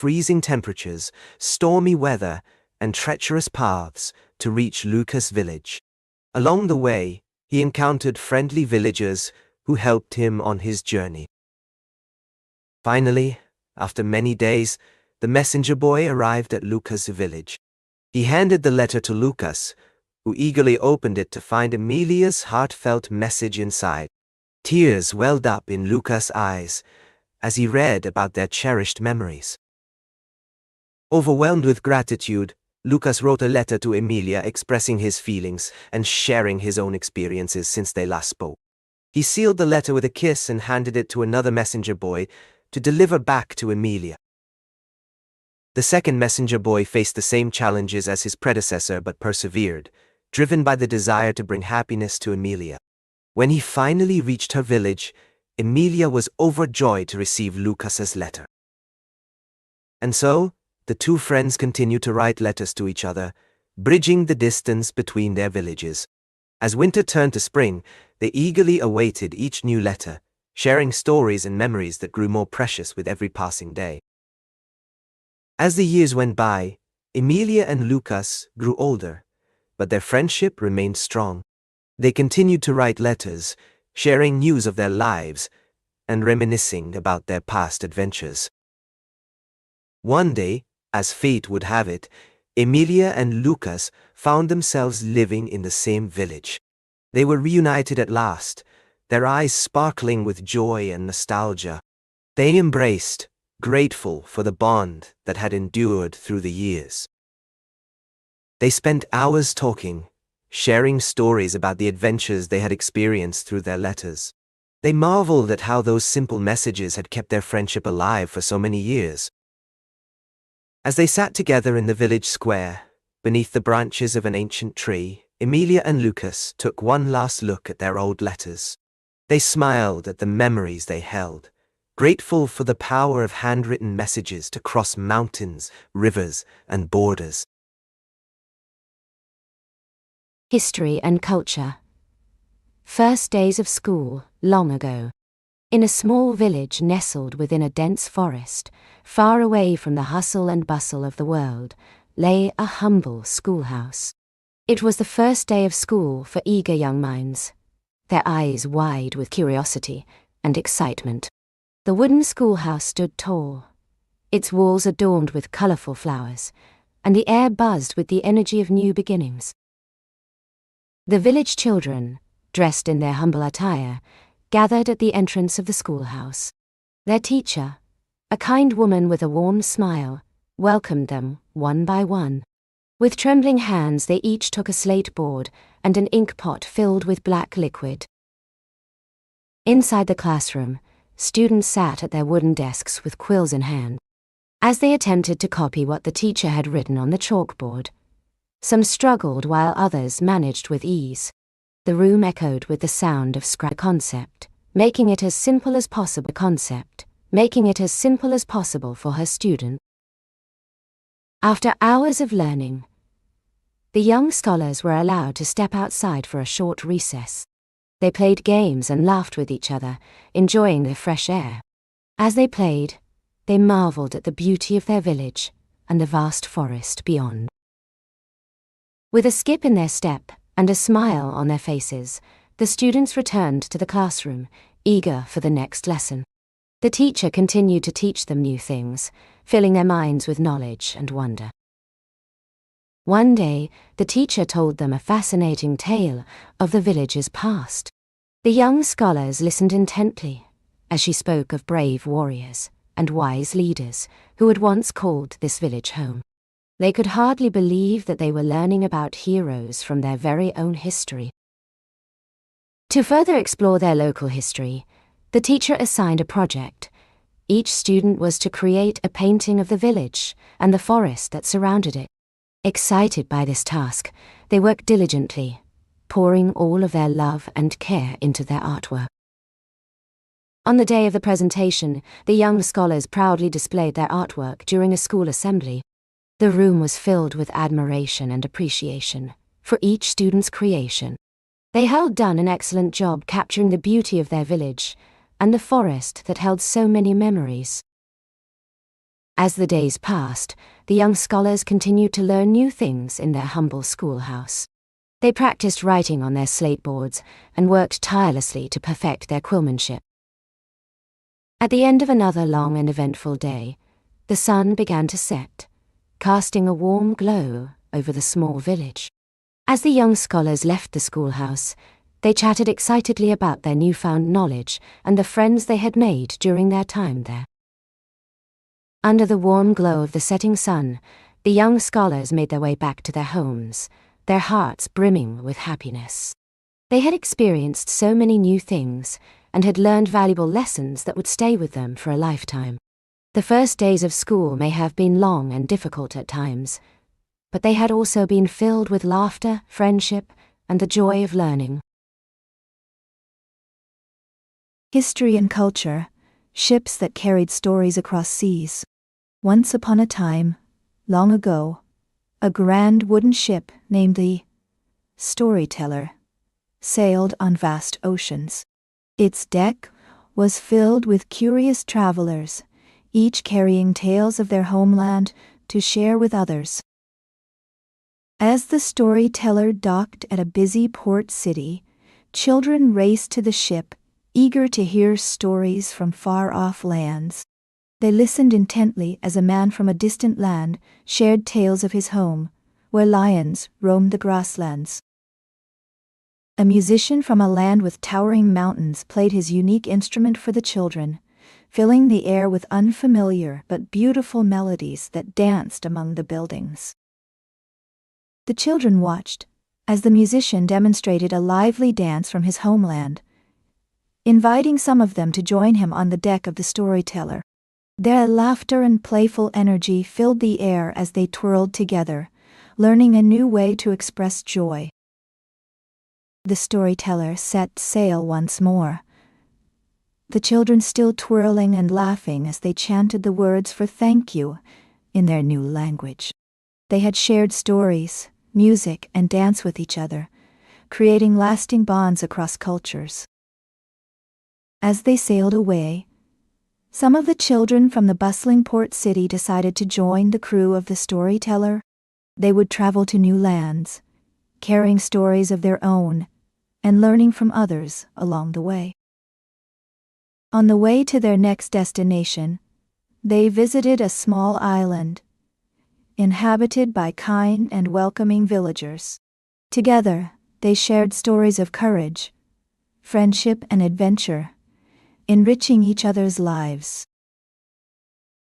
freezing temperatures, stormy weather, and treacherous paths to reach Lucas' village. Along the way, he encountered friendly villagers who helped him on his journey. Finally, after many days, the messenger boy arrived at Lucas' village. He handed the letter to Lucas, who eagerly opened it to find Emilia's heartfelt message inside. Tears welled up in Lucas' eyes as he read about their cherished memories. Overwhelmed with gratitude, Lucas wrote a letter to Emilia expressing his feelings and sharing his own experiences since they last spoke. He sealed the letter with a kiss and handed it to another messenger boy to deliver back to Emilia. The second messenger boy faced the same challenges as his predecessor but persevered, driven by the desire to bring happiness to Emilia. When he finally reached her village, Emilia was overjoyed to receive Lucas's letter. And so, the two friends continued to write letters to each other, bridging the distance between their villages. As winter turned to spring, they eagerly awaited each new letter, sharing stories and memories that grew more precious with every passing day. As the years went by, Emilia and Lucas grew older, but their friendship remained strong. They continued to write letters, sharing news of their lives and reminiscing about their past adventures. One day, as fate would have it, Emilia and Lucas found themselves living in the same village. They were reunited at last, their eyes sparkling with joy and nostalgia. They embraced, grateful for the bond that had endured through the years. They spent hours talking, sharing stories about the adventures they had experienced through their letters. They marveled at how those simple messages had kept their friendship alive for so many years. As they sat together in the village square, beneath the branches of an ancient tree, Emilia and Lucas took one last look at their old letters. They smiled at the memories they held, grateful for the power of handwritten messages to cross mountains, rivers, and borders. History and culture. First days of school, long ago. In a small village nestled within a dense forest, far away from the hustle and bustle of the world, lay a humble schoolhouse. It was the first day of school for eager young minds, their eyes wide with curiosity and excitement. The wooden schoolhouse stood tall, its walls adorned with colorful flowers, and the air buzzed with the energy of new beginnings. The village children, dressed in their humble attire, gathered at the entrance of the schoolhouse. Their teacher, a kind woman with a warm smile, welcomed them one by one. With trembling hands they each took a slate board and an ink pot filled with black liquid. Inside the classroom, students sat at their wooden desks with quills in hand. As they attempted to copy what the teacher had written on the chalkboard, some struggled while others managed with ease. The room echoed with the sound of scratch concept, making it as simple as possible for her student. After hours of learning, the young scholars were allowed to step outside for a short recess. They played games and laughed with each other, enjoying the fresh air. As they played, they marveled at the beauty of their village and the vast forest beyond. With a skip in their step and a smile on their faces, the students returned to the classroom, eager for the next lesson. The teacher continued to teach them new things, filling their minds with knowledge and wonder. One day, the teacher told them a fascinating tale of the village's past. The young scholars listened intently as she spoke of brave warriors and wise leaders who had once called this village home. They could hardly believe that they were learning about heroes from their very own history. To further explore their local history, the teacher assigned a project. Each student was to create a painting of the village and the forest that surrounded it. Excited by this task, they worked diligently, pouring all of their love and care into their artwork. On the day of the presentation, the young scholars proudly displayed their artwork during a school assembly. The room was filled with admiration and appreciation for each student's creation. They had done an excellent job capturing the beauty of their village and the forest that held so many memories. As the days passed, the young scholars continued to learn new things in their humble schoolhouse. They practiced writing on their slate boards and worked tirelessly to perfect their quillmanship. At the end of another long and eventful day, the sun began to set, casting a warm glow over the small village. As the young scholars left the schoolhouse, they chatted excitedly about their newfound knowledge and the friends they had made during their time there. Under the warm glow of the setting sun, the young scholars made their way back to their homes, their hearts brimming with happiness. They had experienced so many new things and had learned valuable lessons that would stay with them for a lifetime. The first days of school may have been long and difficult at times, but they had also been filled with laughter, friendship, and the joy of learning. History and culture, ships that carried stories across seas. Once upon a time, long ago, a grand wooden ship named the Storyteller sailed on vast oceans. Its deck was filled with curious travelers, each carrying tales of their homeland to share with others. As the Storyteller docked at a busy port city, children raced to the ship, eager to hear stories from far-off lands. They listened intently as a man from a distant land shared tales of his home, where lions roamed the grasslands. A musician from a land with towering mountains played his unique instrument for the children, filling the air with unfamiliar but beautiful melodies that danced among the buildings. The children watched as the musician demonstrated a lively dance from his homeland, inviting some of them to join him on the deck of the Storyteller. Their laughter and playful energy filled the air as they twirled together, learning a new way to express joy. The Storyteller set sail once more, the children still twirling and laughing as they chanted the words for thank you in their new language. They had shared stories, music, and dance with each other, creating lasting bonds across cultures. As they sailed away, some of the children from the bustling port city decided to join the crew of the Storyteller. They would travel to new lands, carrying stories of their own and learning from others along the way. On the way to their next destination, they visited a small island, inhabited by kind and welcoming villagers. Together, they shared stories of courage, friendship, and adventure, enriching each other's lives.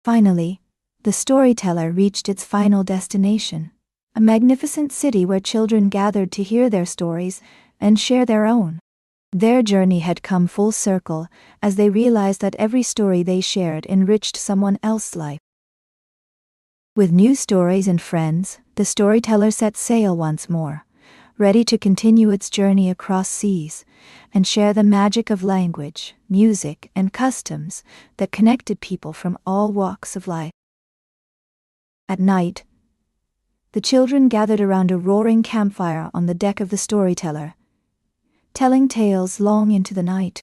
Finally, the Storyteller reached its final destination, a magnificent city where children gathered to hear their stories and share their own. Their journey had come full circle as they realized that every story they shared enriched someone else's life. With new stories and friends, the Storyteller set sail once more, ready to continue its journey across seas and share the magic of language, music, and customs that connected people from all walks of life. At night, the children gathered around a roaring campfire on the deck of the Storyteller, telling tales long into the night.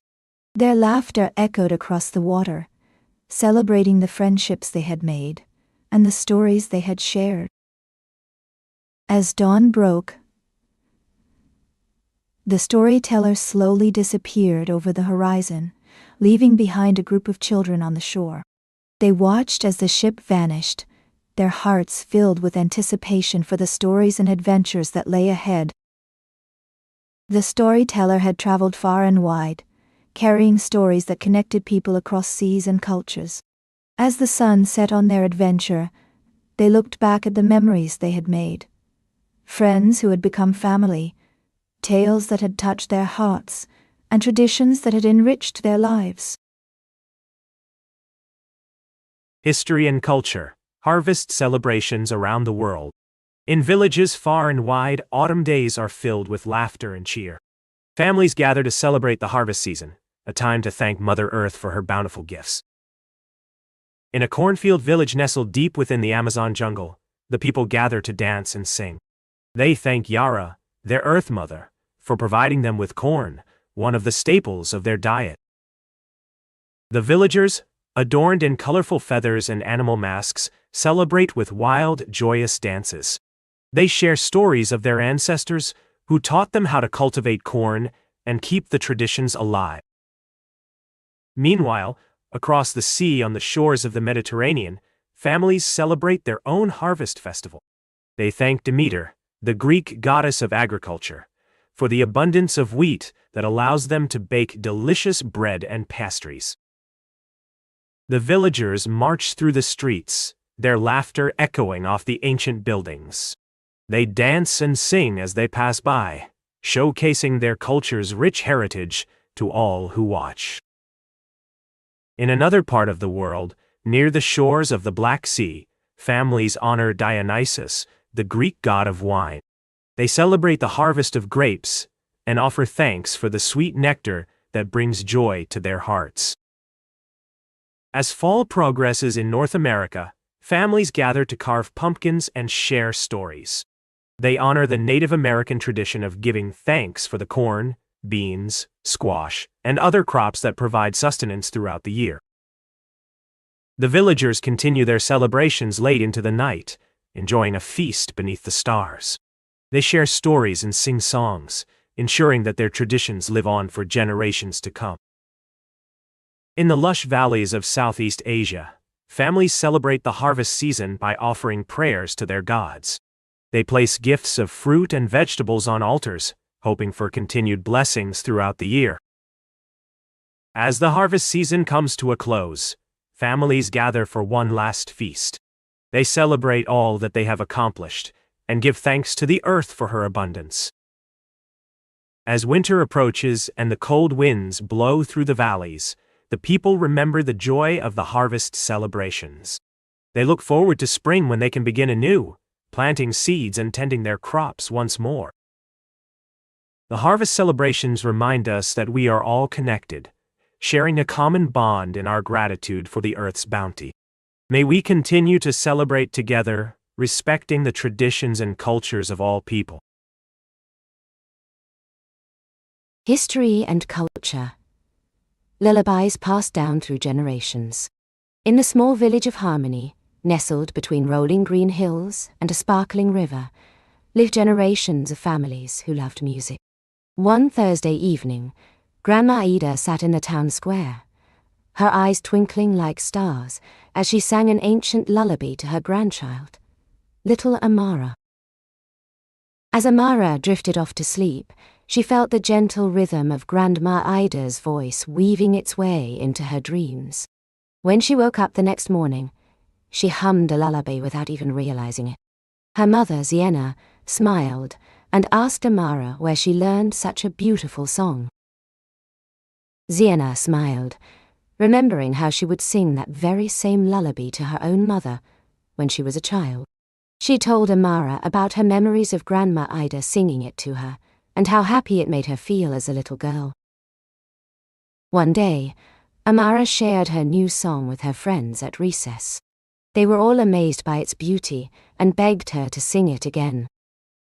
Their laughter echoed across the water, celebrating the friendships they had made and the stories they had shared. As dawn broke, the Storyteller slowly disappeared over the horizon, leaving behind a group of children on the shore. They watched as the ship vanished, their hearts filled with anticipation for the stories and adventures that lay ahead. The Storyteller had traveled far and wide, carrying stories that connected people across seas and cultures. As the sun set on their adventure, they looked back at the memories they had made, friends who had become family, tales that had touched their hearts, and traditions that had enriched their lives. History and culture, harvest celebrations around the world. In villages far and wide, autumn days are filled with laughter and cheer. Families gather to celebrate the harvest season, a time to thank Mother Earth for her bountiful gifts. In a cornfield village nestled deep within the Amazon jungle, the people gather to dance and sing. They thank Yara, their Earth Mother, for providing them with corn, one of the staples of their diet. The villagers, adorned in colorful feathers and animal masks, celebrate with wild, joyous dances. They share stories of their ancestors who taught them how to cultivate corn and keep the traditions alive. Meanwhile, across the sea on the shores of the Mediterranean, families celebrate their own harvest festival. They thank Demeter, the Greek goddess of agriculture, for the abundance of wheat that allows them to bake delicious bread and pastries. The villagers march through the streets, their laughter echoing off the ancient buildings. They dance and sing as they pass by, showcasing their culture's rich heritage to all who watch. In another part of the world, near the shores of the Black Sea, families honor Dionysus, the Greek god of wine. They celebrate the harvest of grapes and offer thanks for the sweet nectar that brings joy to their hearts. As fall progresses in North America, families gather to carve pumpkins and share stories. They honor the Native American tradition of giving thanks for the corn, beans, squash, and other crops that provide sustenance throughout the year. The villagers continue their celebrations late into the night, enjoying a feast beneath the stars. They share stories and sing songs, ensuring that their traditions live on for generations to come. In the lush valleys of Southeast Asia, families celebrate the harvest season by offering prayers to their gods. They place gifts of fruit and vegetables on altars, hoping for continued blessings throughout the year. As the harvest season comes to a close, families gather for one last feast. They celebrate all that they have accomplished and give thanks to the earth for her abundance. As winter approaches and the cold winds blow through the valleys, the people remember the joy of the harvest celebrations. They look forward to spring when they can begin anew, planting seeds and tending their crops once more. The harvest celebrations remind us that we are all connected, sharing a common bond in our gratitude for the earth's bounty. May we continue to celebrate together, respecting the traditions and cultures of all people. History and culture. Lullabies passed down through generations. In the small village of Harmony, nestled between rolling green hills and a sparkling river, lived generations of families who loved music. One Thursday evening, Grandma Ida sat in the town square, her eyes twinkling like stars as she sang an ancient lullaby to her grandchild, little Amara. As Amara drifted off to sleep, she felt the gentle rhythm of Grandma Ida's voice weaving its way into her dreams. When she woke up the next morning, she hummed a lullaby without even realizing it. Her mother, Ziena, smiled and asked Amara where she learned such a beautiful song. Ziena smiled, remembering how she would sing that very same lullaby to her own mother when she was a child. She told Amara about her memories of Grandma Ida singing it to her, and how happy it made her feel as a little girl. One day, Amara shared her new song with her friends at recess. They were all amazed by its beauty and begged her to sing it again.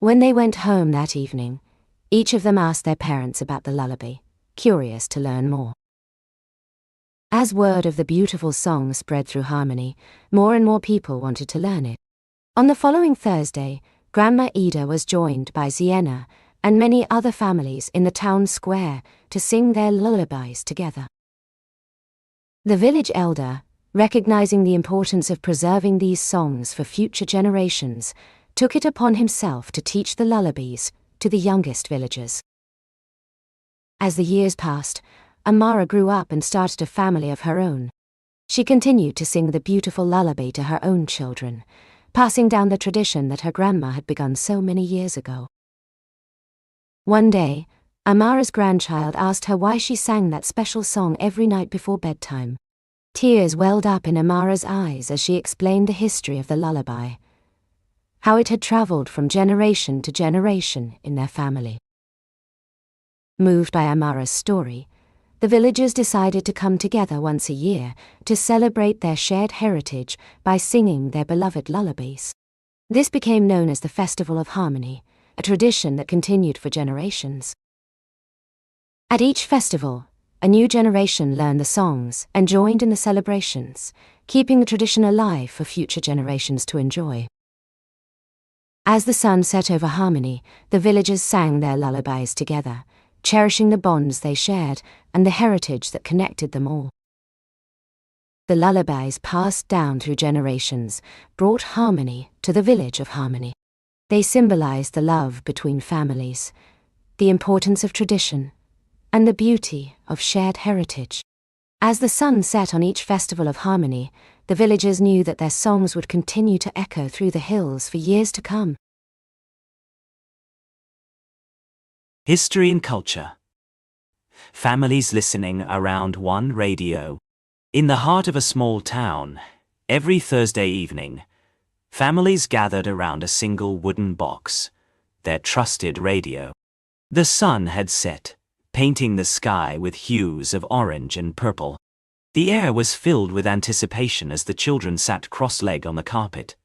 When they went home that evening, each of them asked their parents about the lullaby, curious to learn more. As word of the beautiful song spread through Harmony, more and more people wanted to learn it. On the following Thursday, Grandma Ida was joined by Ziena and many other families in the town square to sing their lullabies together. The village elder, recognizing the importance of preserving these songs for future generations, took it upon himself to teach the lullabies to the youngest villagers. As the years passed, Amara grew up and started a family of her own. She continued to sing the beautiful lullaby to her own children, passing down the tradition that her grandma had begun so many years ago. One day, Amara's grandchild asked her why she sang that special song every night before bedtime. Tears welled up in Amara's eyes as she explained the history of the lullaby, how it had traveled from generation to generation in their family. Moved by Amara's story, the villagers decided to come together once a year to celebrate their shared heritage by singing their beloved lullabies. This became known as the Festival of Harmony, a tradition that continued for generations. At each festival, a new generation learned the songs and joined in the celebrations, keeping the tradition alive for future generations to enjoy. As the sun set over Harmony, the villagers sang their lullabies together, cherishing the bonds they shared and the heritage that connected them all. The lullabies passed down through generations brought harmony to the village of Harmony. They symbolized the love between families, the importance of tradition, and the beauty of shared heritage. As the sun set on each festival of Harmony, the villagers knew that their songs would continue to echo through the hills for years to come. History and culture. Families listening around one radio. In the heart of a small town, every Thursday evening, families gathered around a single wooden box, their trusted radio. The sun had set, painting the sky with hues of orange and purple. The air was filled with anticipation as the children sat cross-legged on the carpet,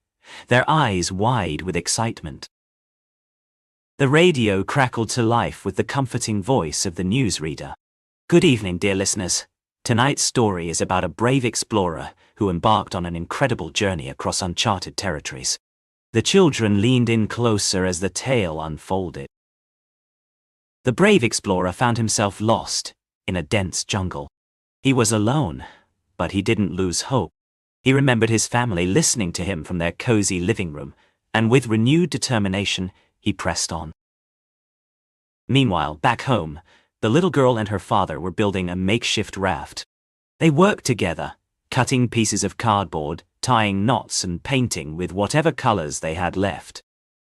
their eyes wide with excitement. The radio crackled to life with the comforting voice of the newsreader. Good evening, dear listeners. Tonight's story is about a brave explorer who embarked on an incredible journey across uncharted territories. The children leaned in closer as the tale unfolded. The brave explorer found himself lost in a dense jungle. He was alone, but he didn't lose hope. He remembered his family listening to him from their cozy living room, and with renewed determination, he pressed on. Meanwhile, back home, the little girl and her father were building a makeshift raft. They worked together, cutting pieces of cardboard, tying knots and painting with whatever colors they had left.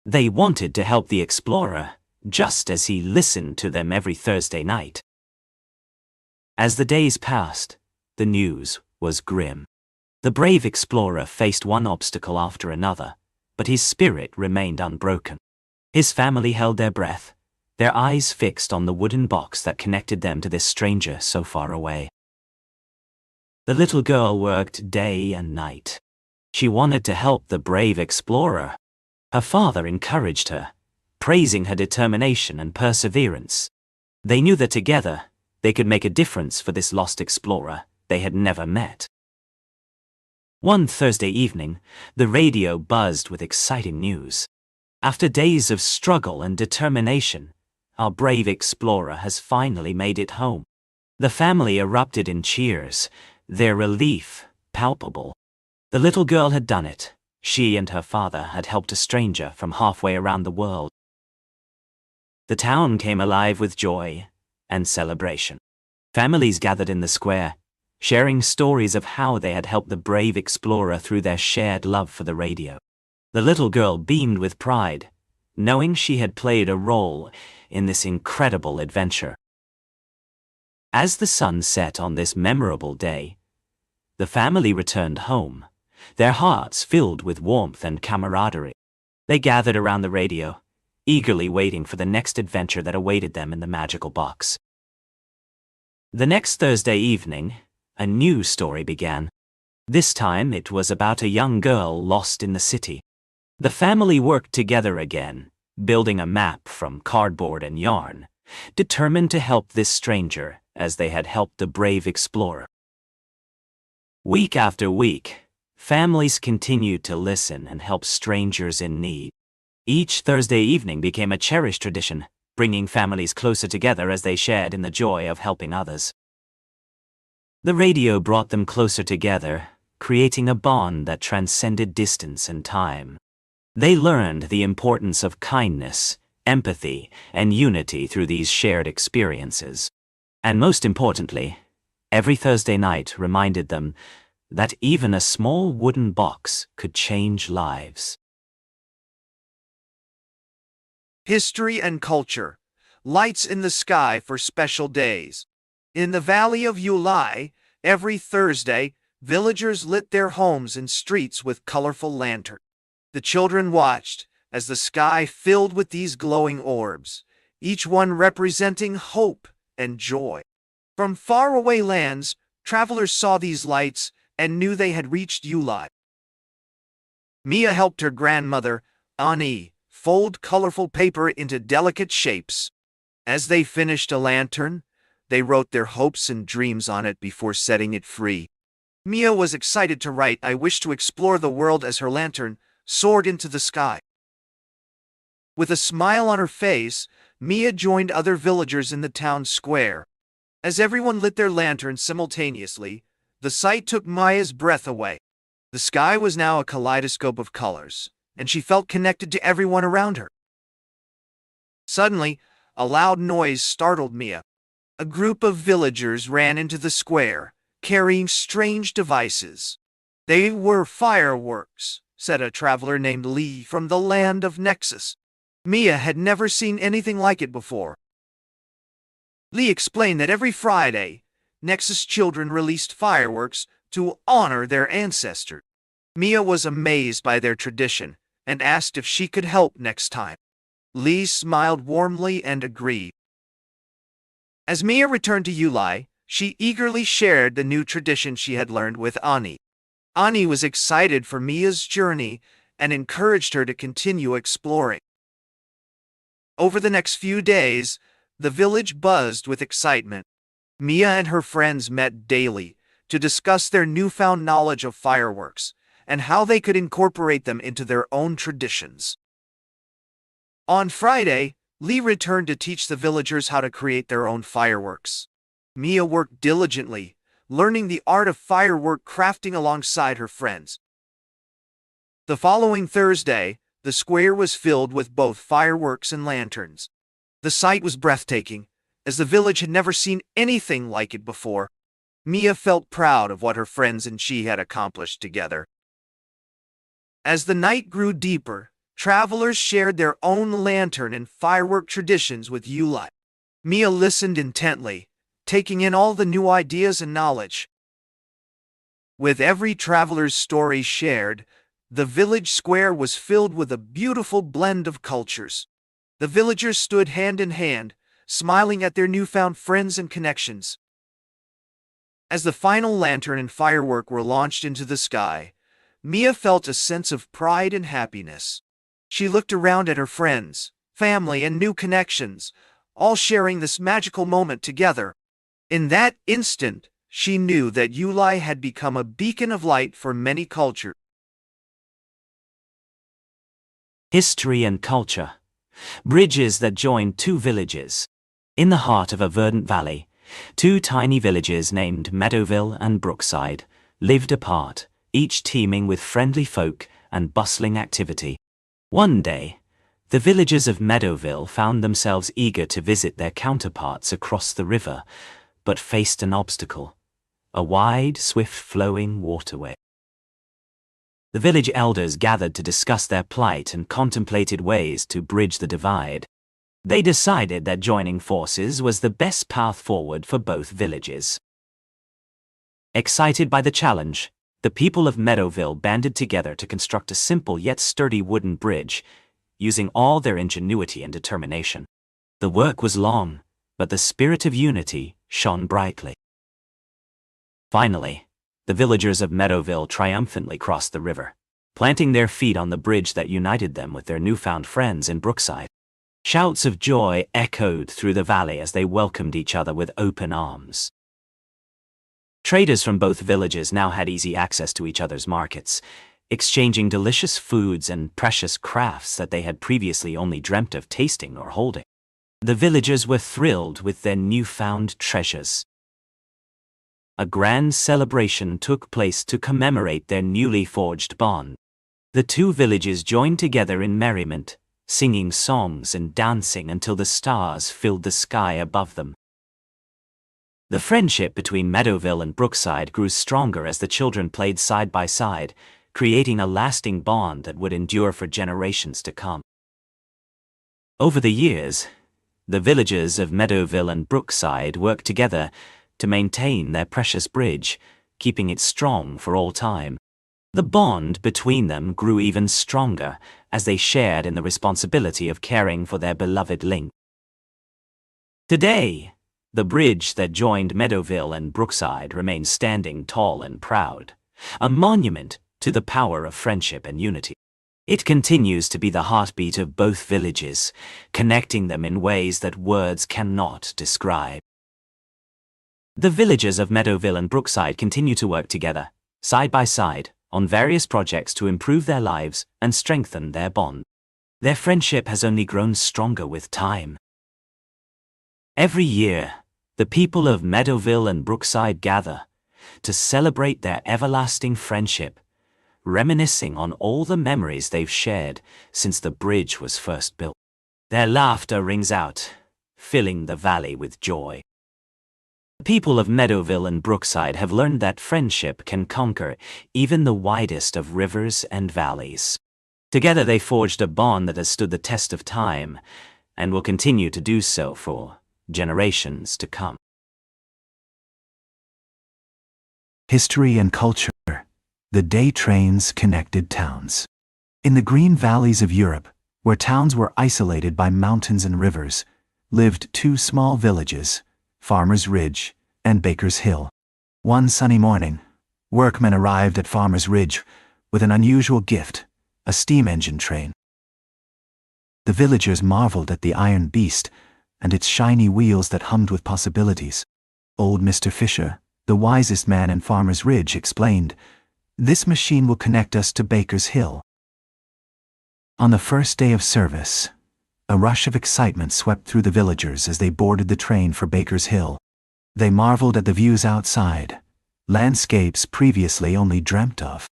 They wanted to help the explorer, just as he listened to them every Thursday night. As the days passed, the news was grim. The brave explorer faced one obstacle after another, but his spirit remained unbroken. His family held their breath, their eyes fixed on the wooden box that connected them to this stranger so far away. The little girl worked day and night. She wanted to help the brave explorer. Her father encouraged her, praising her determination and perseverance. They knew that together, they could make a difference for this lost explorer they had never met. One Thursday evening, the radio buzzed with exciting news. After days of struggle and determination, our brave explorer has finally made it home. The family erupted in cheers, their relief palpable. The little girl had done it. She and her father had helped a stranger from halfway around the world. The town came alive with joy and celebration. Families gathered in the square, sharing stories of how they had helped the brave explorer through their shared love for the radio. The little girl beamed with pride, knowing she had played a role in this incredible adventure. As the sun set on this memorable day, the family returned home, their hearts filled with warmth and camaraderie. They gathered around the radio, eagerly waiting for the next adventure that awaited them in the magical box. The next Thursday evening, a new story began. This time it was about a young girl lost in the city. The family worked together again, building a map from cardboard and yarn, determined to help this stranger as they had helped the brave explorer. Week after week, families continued to listen and help strangers in need. Each Thursday evening became a cherished tradition, bringing families closer together as they shared in the joy of helping others. The radio brought them closer together, creating a bond that transcended distance and time. They learned the importance of kindness, empathy, and unity through these shared experiences. And most importantly, every Thursday night reminded them that even a small wooden box could change lives. History and culture. Lights in the sky for special days. In the valley of Ulai, every Thursday, villagers lit their homes and streets with colorful lanterns. The children watched as the sky filled with these glowing orbs, each one representing hope and joy. From faraway lands, travelers saw these lights and knew they had reached Ulai. Mia helped her grandmother, Ani, fold colorful paper into delicate shapes. As they finished a lantern, They wrote their hopes and dreams on it before setting it free. Mia was excited to write, "I wish to explore the world," as her lantern soared into the sky. With a smile on her face, Mia joined other villagers in the town square. As everyone lit their lanterns simultaneously, the sight took Maya's breath away. The sky was now a kaleidoscope of colors, and she felt connected to everyone around her. Suddenly, a loud noise startled Mia. A group of villagers ran into the square, carrying strange devices. "They were fireworks," said a traveler named Lee from the land of Nexus. Mia had never seen anything like it before. Lee explained that every Friday, Nexus children released fireworks to honor their ancestor. Mia was amazed by their tradition and asked if she could help next time. Lee smiled warmly and agreed. As Mia returned to Ulai, she eagerly shared the new tradition she had learned with Ani. Ani was excited for Mia's journey and encouraged her to continue exploring. Over the next few days, the village buzzed with excitement. Mia and her friends met daily to discuss their newfound knowledge of fireworks and how they could incorporate them into their own traditions. On Friday, Lee returned to teach the villagers how to create their own fireworks. Mia worked diligently, learning the art of firework crafting alongside her friends. The following Thursday, the square was filled with both fireworks and lanterns. The sight was breathtaking, as the village had never seen anything like it before. Mia felt proud of what her friends and she had accomplished together. As the night grew deeper, travelers shared their own lantern and firework traditions with Ulai. Mia listened intently, taking in all the new ideas and knowledge. With every traveler's story shared, the village square was filled with a beautiful blend of cultures. The villagers stood hand in hand, smiling at their newfound friends and connections. As the final lantern and firework were launched into the sky, Mia felt a sense of pride and happiness. She looked around at her friends, family, and new connections, all sharing this magical moment together. In that instant, she knew that Ulai had become a beacon of light for many cultures. History and culture. Bridges that join two villages. In the heart of a verdant valley, two tiny villages named Meadowville and Brookside lived apart, each teeming with friendly folk and bustling activity. One day, the villagers of Meadowville found themselves eager to visit their counterparts across the river, but faced an obstacle: a wide, swift-flowing waterway. The village elders gathered to discuss their plight and contemplated ways to bridge the divide. They decided that joining forces was the best path forward for both villages. Excited by the challenge, the people of Meadowville banded together to construct a simple yet sturdy wooden bridge, using all their ingenuity and determination. The work was long, but the spirit of unity shone brightly. Finally, the villagers of Meadowville triumphantly crossed the river, planting their feet on the bridge that united them with their newfound friends in Brookside. Shouts of joy echoed through the valley as they welcomed each other with open arms. Traders from both villages now had easy access to each other's markets, exchanging delicious foods and precious crafts that they had previously only dreamt of tasting or holding. The villagers were thrilled with their newfound treasures. A grand celebration took place to commemorate their newly forged bond. The two villages joined together in merriment, singing songs and dancing until the stars filled the sky above them. The friendship between Meadowville and Brookside grew stronger as the children played side by side, creating a lasting bond that would endure for generations to come. Over the years, the villagers of Meadowville and Brookside worked together to maintain their precious bridge, keeping it strong for all time. The bond between them grew even stronger as they shared in the responsibility of caring for their beloved link. Today, the bridge that joined Meadowville and Brookside remains standing tall and proud, a monument to the power of friendship and unity. It continues to be the heartbeat of both villages, connecting them in ways that words cannot describe. The villagers of Meadowville and Brookside continue to work together, side by side, on various projects to improve their lives and strengthen their bond. Their friendship has only grown stronger with time. Every year, the people of Meadowville and Brookside gather to celebrate their everlasting friendship, reminiscing on all the memories they've shared since the bridge was first built. Their laughter rings out, filling the valley with joy. The people of Meadowville and Brookside have learned that friendship can conquer even the widest of rivers and valleys. Together they forged a bond that has stood the test of time and will continue to do so for generations to come. History and culture. The day trains connected towns. In the green valleys of Europe, where towns were isolated by mountains and rivers, lived two small villages, Farmer's Ridge and Baker's Hill. One sunny morning, workmen arrived at Farmer's Ridge with an unusual gift, a steam engine train. The villagers marveled at the iron beast and its shiny wheels that hummed with possibilities. Old Mr. Fisher, the wisest man in Farmer's Ridge, explained, "This machine will connect us to Baker's Hill." On the first day of service, a rush of excitement swept through the villagers as they boarded the train for Baker's Hill. They marveled at the views outside, landscapes previously only dreamt of.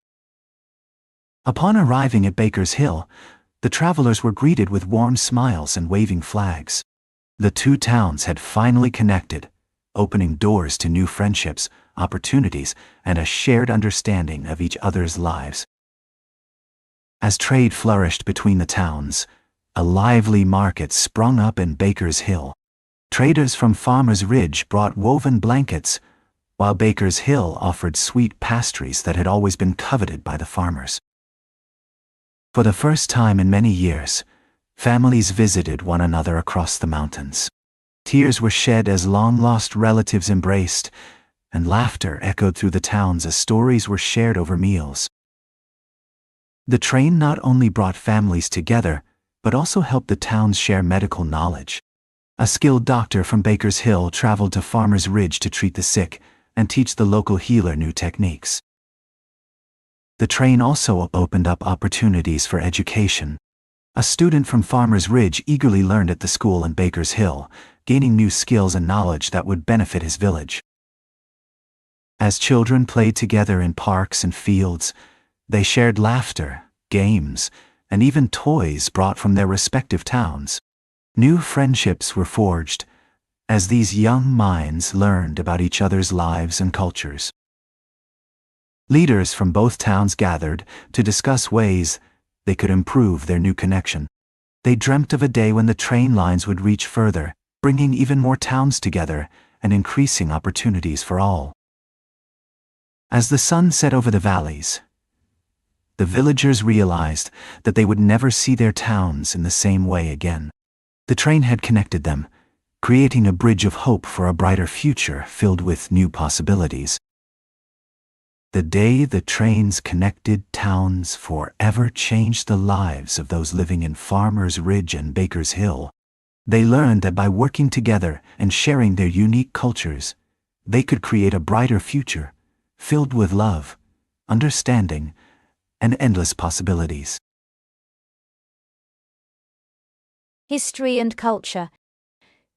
Upon arriving at Baker's Hill, the travelers were greeted with warm smiles and waving flags. The two towns had finally connected, opening doors to new friendships, opportunities, and a shared understanding of each other's lives. As trade flourished between the towns, a lively market sprung up in Baker's Hill. Traders from Farmer's Ridge brought woven blankets, while Baker's Hill offered sweet pastries that had always been coveted by the farmers. For the first time in many years, families visited one another across the mountains. Tears were shed as long-lost relatives embraced, and laughter echoed through the towns as stories were shared over meals. The train not only brought families together, but also helped the towns share medical knowledge. A skilled doctor from Baker's Hill traveled to Farmer's Ridge to treat the sick and teach the local healer new techniques. The train also opened up opportunities for education. A student from Farmer's Ridge eagerly learned at the school in Baker's Hill, gaining new skills and knowledge that would benefit his village. As children played together in parks and fields, they shared laughter, games, and even toys brought from their respective towns. New friendships were forged as these young minds learned about each other's lives and cultures. Leaders from both towns gathered to discuss ways they could improve their new connection. They dreamt of a day when the train lines would reach further, bringing even more towns together and increasing opportunities for all. As the sun set over the valleys, the villagers realized that they would never see their towns in the same way again. The train had connected them, creating a bridge of hope for a brighter future filled with new possibilities. The day the trains connected towns forever changed the lives of those living in Farmer's Ridge and Baker's Hill. They learned that by working together and sharing their unique cultures, they could create a brighter future, filled with love, understanding, and endless possibilities. History and culture.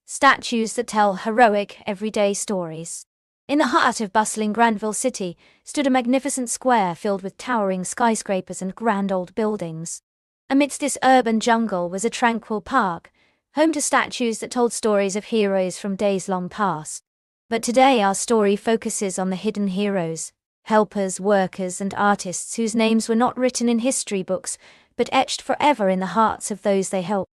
Statues that tell heroic, everyday stories. In the heart of bustling Granville City stood a magnificent square filled with towering skyscrapers and grand old buildings. Amidst this urban jungle was a tranquil park, home to statues that told stories of heroes from days long past. But today our story focuses on the hidden heroes, helpers, workers, and artists whose names were not written in history books, but etched forever in the hearts of those they helped.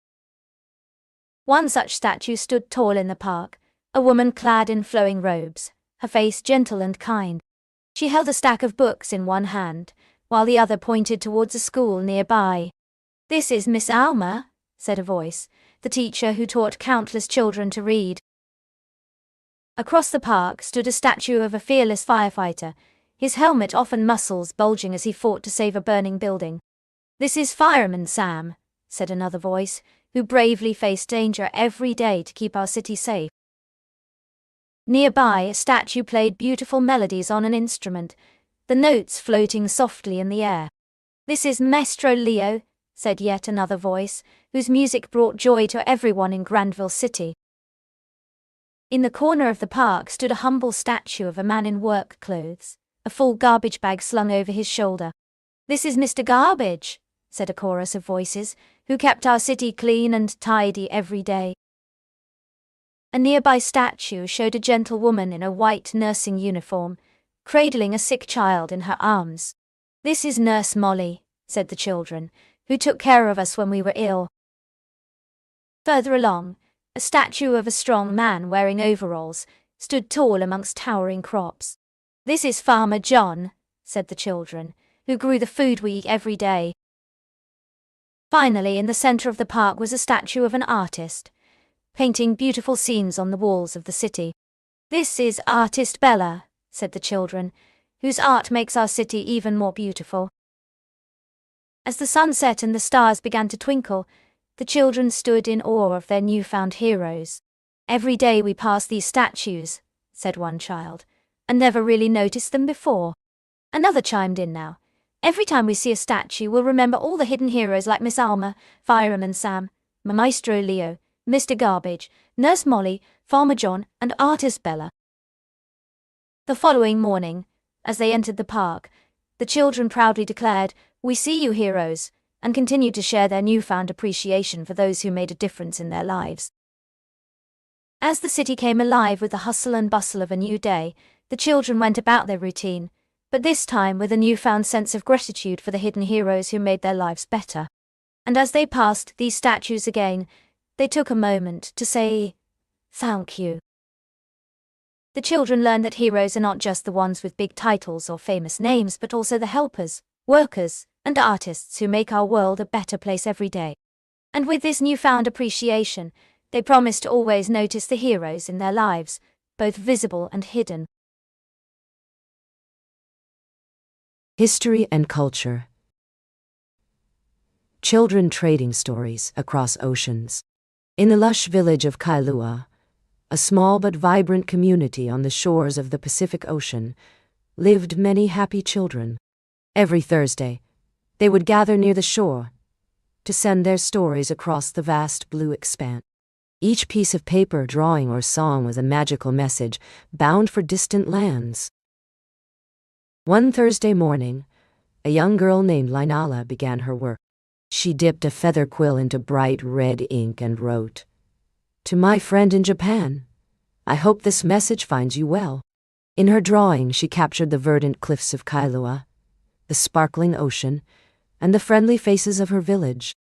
One such statue stood tall in the park, a woman clad in flowing robes, her face gentle and kind. She held a stack of books in one hand, while the other pointed towards a school nearby. "This is Miss Alma," said a voice, the teacher who taught countless children to read. Across the park stood a statue of a fearless firefighter, his helmet often muscles bulging as he fought to save a burning building. "This is Fireman Sam," said another voice, who bravely faced danger every day to keep our city safe. Nearby, a statue played beautiful melodies on an instrument, the notes floating softly in the air. "This is Maestro Leo," said yet another voice, whose music brought joy to everyone in Granville City. In the corner of the park stood a humble statue of a man in work clothes, a full garbage bag slung over his shoulder. "This is Mr. Garbage," said a chorus of voices, who kept our city clean and tidy every day. A nearby statue showed a gentle woman in a white nursing uniform, cradling a sick child in her arms. "This is Nurse Molly," said the children, "who took care of us when we were ill." Further along, a statue of a strong man wearing overalls stood tall amongst towering crops. "This is Farmer John," said the children, "who grew the food we eat every day." Finally, in the center of the park was a statue of an artist, painting beautiful scenes on the walls of the city. "This is Artist Bella," said the children, "whose art makes our city even more beautiful." As the sun set and the stars began to twinkle, the children stood in awe of their newfound heroes. "Every day we pass these statues," said one child, "and never really noticed them before." Another chimed in now. "Every time we see a statue, we'll remember all the hidden heroes like Miss Alma, Fireman Sam, Maestro Leo, Mr. Garbage, Nurse Molly, Farmer John, and Artist Bella." The following morning, as they entered the park, the children proudly declared, "We see you, heroes," and continued to share their newfound appreciation for those who made a difference in their lives. As the city came alive with the hustle and bustle of a new day, the children went about their routine, but this time with a newfound sense of gratitude for the hidden heroes who made their lives better. And as they passed these statues again, they took a moment to say, "Thank you." The children learned that heroes are not just the ones with big titles or famous names, but also the helpers, workers, and artists who make our world a better place every day. And with this newfound appreciation, they promised to always notice the heroes in their lives, both visible and hidden. History and culture. Children trading stories across oceans. In the lush village of Kailua, a small but vibrant community on the shores of the Pacific Ocean, lived many happy children. Every Thursday, they would gather near the shore to send their stories across the vast blue expanse. Each piece of paper, drawing, or song was a magical message bound for distant lands. One Thursday morning, a young girl named Lainala began her work. She dipped a feather quill into bright red ink and wrote, "To my friend in Japan, I hope this message finds you well." In her drawing, she captured the verdant cliffs of Kailua, the sparkling ocean, and the friendly faces of her village.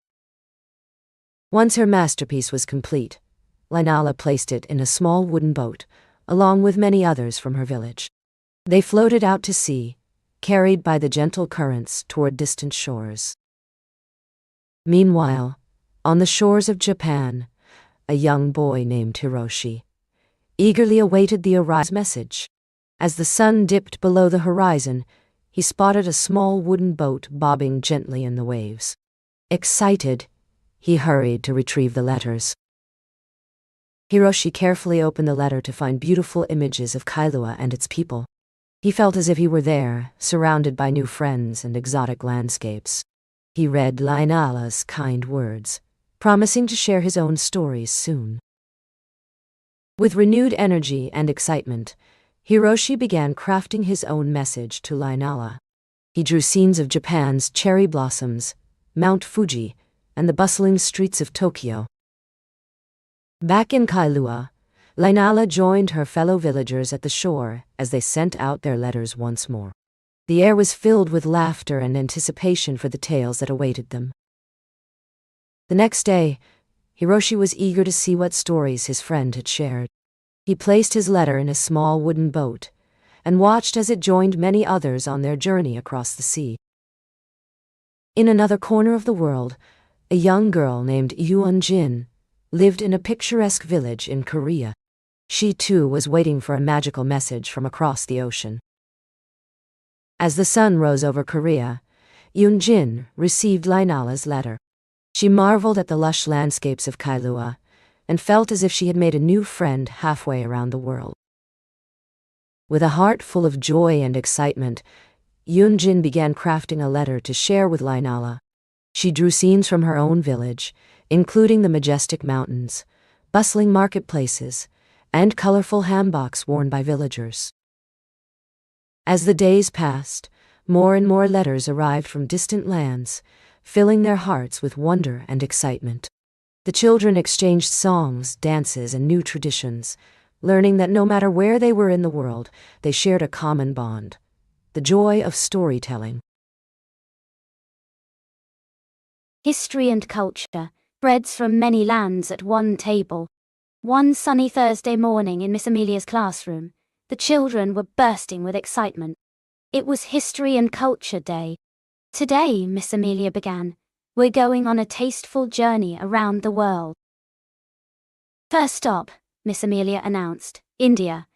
Once her masterpiece was complete, Lainala placed it in a small wooden boat, along with many others from her village. They floated out to sea, carried by the gentle currents toward distant shores. Meanwhile, on the shores of Japan, a young boy named Hiroshi eagerly awaited the arrival's message. As the sun dipped below the horizon, he spotted a small wooden boat bobbing gently in the waves. Excited, he hurried to retrieve the letters. Hiroshi carefully opened the letter to find beautiful images of Kailua and its people. He felt as if he were there, surrounded by new friends and exotic landscapes. He read Lainala's kind words, promising to share his own stories soon. With renewed energy and excitement, Hiroshi began crafting his own message to Lainala. He drew scenes of Japan's cherry blossoms, Mount Fuji, and the bustling streets of Tokyo. Back in Kailua, Lainala joined her fellow villagers at the shore as they sent out their letters once more. The air was filled with laughter and anticipation for the tales that awaited them. The next day, Hiroshi was eager to see what stories his friend had shared. He placed his letter in a small wooden boat and watched as it joined many others on their journey across the sea. In another corner of the world, a young girl named Yoon-jin lived in a picturesque village in Korea. She too was waiting for a magical message from across the ocean. As the sun rose over Korea, Yoon-jin received Lainala's letter. She marveled at the lush landscapes of Kailua and felt as if she had made a new friend halfway around the world. With a heart full of joy and excitement, Yunjin began crafting a letter to share with Lainala. She drew scenes from her own village, including the majestic mountains, bustling marketplaces, and colorful hanboks worn by villagers. As the days passed, more and more letters arrived from distant lands, filling their hearts with wonder and excitement. The children exchanged songs, dances, and new traditions, learning that no matter where they were in the world, they shared a common bond: the joy of storytelling. History and culture, breads from many lands at one table. One sunny Thursday morning in Miss Amelia's classroom, the children were bursting with excitement. It was History and Culture Day. Today, Miss Amelia began, we're going on a tasteful journey around the world. First stop, Miss Amelia announced, India.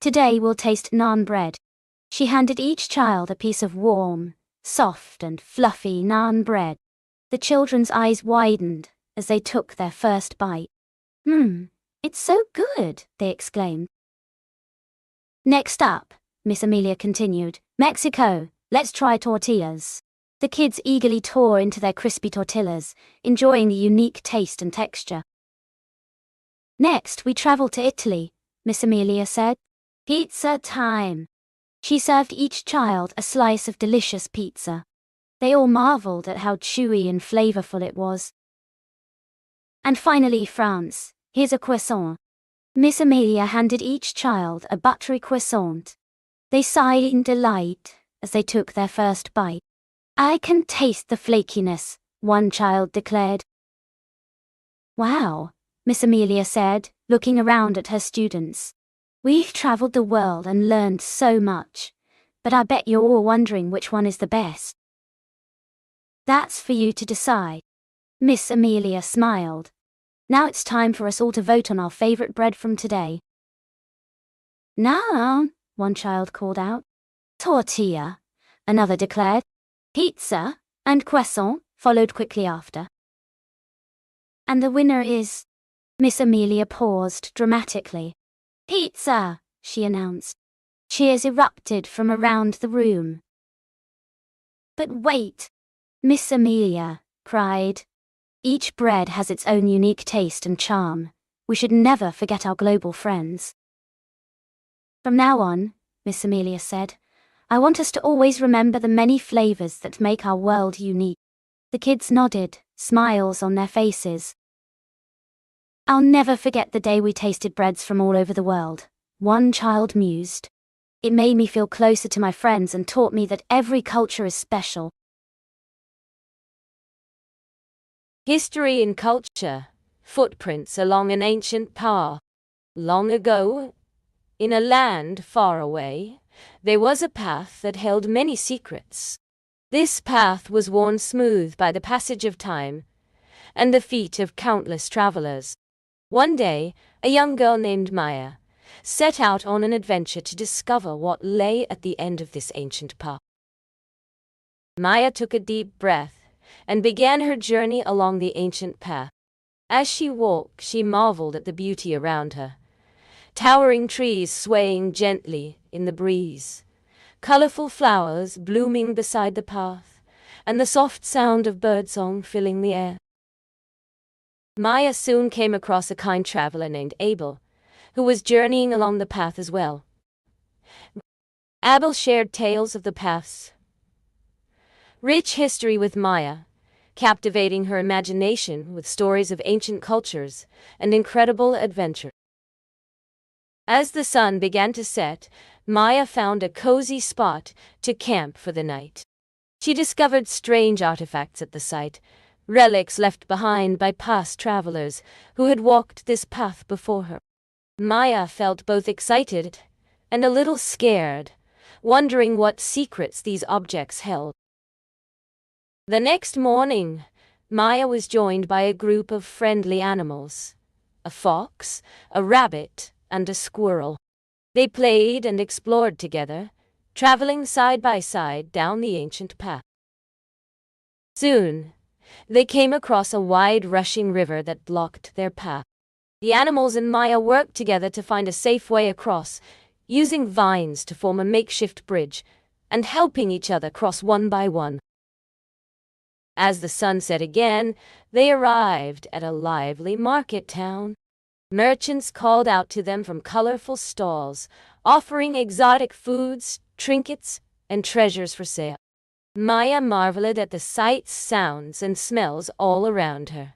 Today we'll taste naan bread. She handed each child a piece of warm, soft and fluffy naan bread. The children's eyes widened as they took their first bite. It's so good, they exclaimed. Next up, Miss Amelia continued, Mexico, let's try tortillas. The kids eagerly tore into their crispy tortillas, enjoying the unique taste and texture. Next, we travel to Italy, Miss Amelia said. Pizza time. She served each child a slice of delicious pizza. They all marveled at how chewy and flavorful it was. And finally, France. Here's a croissant. Miss Amelia handed each child a buttery croissant. They sighed in delight as they took their first bite. I can taste the flakiness, one child declared. Wow, Miss Amelia said, looking around at her students. We've traveled the world and learned so much, but I bet you're all wondering which one is the best. That's for you to decide. Miss Amelia smiled. Now it's time for us all to vote on our favorite bread from today. Naan, one child called out. Tortilla, another declared. Pizza and croissant followed quickly after. And the winner is... Miss Amelia paused dramatically. Pizza, she announced. Cheers erupted from around the room. But wait, Miss Amelia cried. Each bread has its own unique taste and charm. We should never forget our global friends. From now on, Miss Amelia said, I want us to always remember the many flavors that make our world unique. The kids nodded, smiles on their faces. I'll never forget the day we tasted breads from all over the world, one child mused. It made me feel closer to my friends and taught me that every culture is special. History and culture, footprints along an ancient path. Long ago, in a land far away, there was a path that held many secrets. This path was worn smooth by the passage of time and the feet of countless travelers. One day, a young girl named Maya set out on an adventure to discover what lay at the end of this ancient path. Maya took a deep breath and began her journey along the ancient path. As she walked, she marveled at the beauty around her. Towering trees swaying gently in the breeze, colorful flowers blooming beside the path, and the soft sound of birdsong filling the air. Maya soon came across a kind traveler named Abel, who was journeying along the path as well. Abel shared tales of the path's rich history with Maya, captivating her imagination with stories of ancient cultures and incredible adventure. As the sun began to set, Maya found a cozy spot to camp for the night. She discovered strange artifacts at the site, relics left behind by past travelers who had walked this path before her. Maya felt both excited and a little scared, wondering what secrets these objects held. The next morning, Maya was joined by a group of friendly animals, a fox, a rabbit, and a squirrel. They played and explored together, traveling side by side down the ancient path. Soon, they came across a wide rushing river that blocked their path. The animals and Maya worked together to find a safe way across, using vines to form a makeshift bridge, and helping each other cross one by one. As the sun set again, they arrived at a lively market town. Merchants called out to them from colorful stalls, offering exotic foods, trinkets, and treasures for sale. Maya marveled at the sights, sounds, and smells all around her.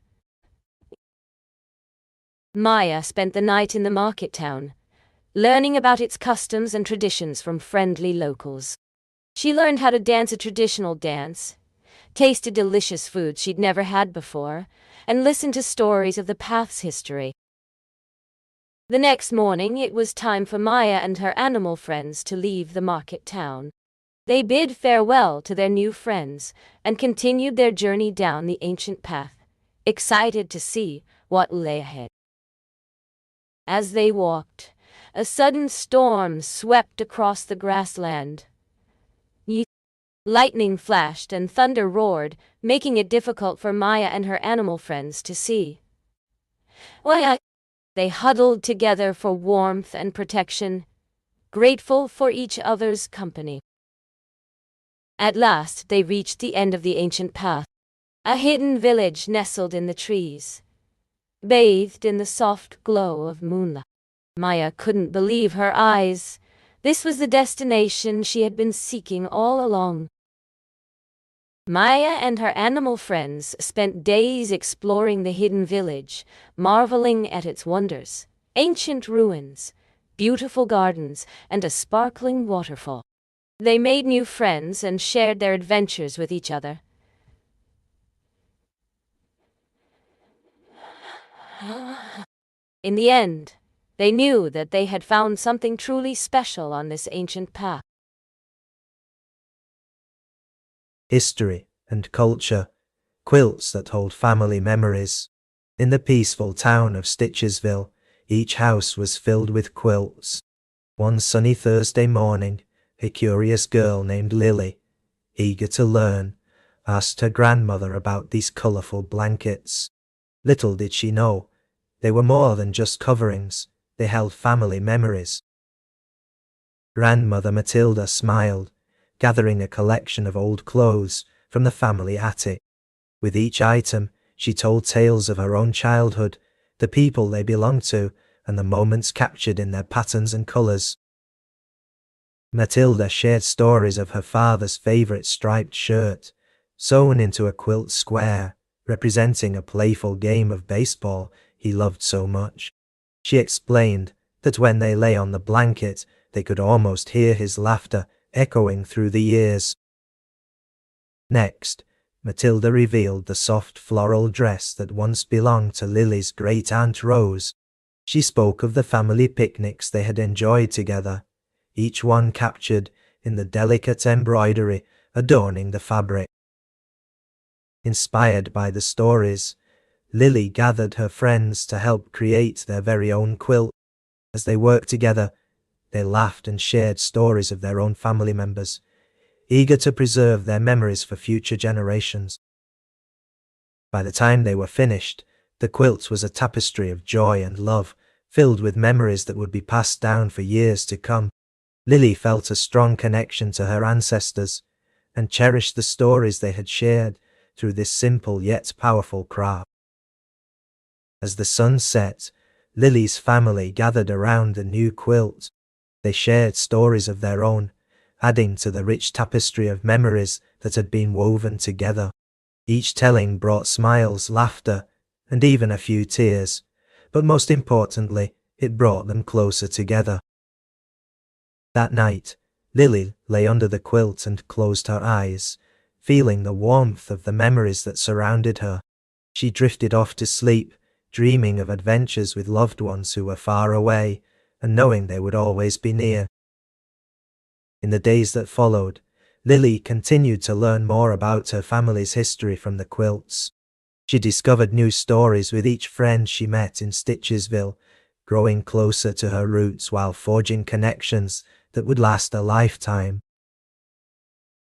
Maya spent the night in the market town, learning about its customs and traditions from friendly locals. She learned how to dance a traditional dance, tasted delicious food she'd never had before, and listened to stories of the path's history. The next morning, it was time for Maya and her animal friends to leave the market town. They bid farewell to their new friends and continued their journey down the ancient path, excited to see what lay ahead. As they walked, a sudden storm swept across the grassland. Lightning flashed and thunder roared, making it difficult for Maya and her animal friends to see. They huddled together for warmth and protection, grateful for each other's company. At last they reached the end of the ancient path, a hidden village nestled in the trees, bathed in the soft glow of moonlight. Maya couldn't believe her eyes. This was the destination she had been seeking all along. Maya and her animal friends spent days exploring the hidden village, marveling at its wonders, ancient ruins, beautiful gardens, and a sparkling waterfall. They made new friends and shared their adventures with each other. In the end, they knew that they had found something truly special on this ancient path. History and culture, quilts that hold family memories. In the peaceful town of Stitchesville, each house was filled with quilts. One sunny Thursday morning, a curious girl named Lily, eager to learn, asked her grandmother about these colourful blankets. Little did she know, they were more than just coverings, they held family memories. Grandmother Matilda smiled, gathering a collection of old clothes from the family attic. With each item, she told tales of her own childhood, the people they belonged to, and the moments captured in their patterns and colours. Matilda shared stories of her father's favourite striped shirt, sewn into a quilt square, representing a playful game of baseball he loved so much. She explained that when they lay on the blanket, they could almost hear his laughter echoing through the years. Next, Matilda revealed the soft floral dress that once belonged to Lily's great-aunt Rose. She spoke of the family picnics they had enjoyed together, each one captured in the delicate embroidery adorning the fabric. Inspired by the stories, Lily gathered her friends to help create their very own quilt. As they worked together, they laughed and shared stories of their own family members, eager to preserve their memories for future generations. By the time they were finished, the quilt was a tapestry of joy and love, filled with memories that would be passed down for years to come. Lily felt a strong connection to her ancestors and cherished the stories they had shared through this simple yet powerful craft. As the sun set, Lily's family gathered around the new quilt. They shared stories of their own, adding to the rich tapestry of memories that had been woven together. Each telling brought smiles, laughter, and even a few tears, but most importantly, it brought them closer together. That night, Lily lay under the quilt and closed her eyes, feeling the warmth of the memories that surrounded her. She drifted off to sleep, dreaming of adventures with loved ones who were far away, and knowing they would always be near. In the days that followed, Lily continued to learn more about her family's history from the quilts. She discovered new stories with each friend she met in Stitchesville, growing closer to her roots while forging connections that would last a lifetime.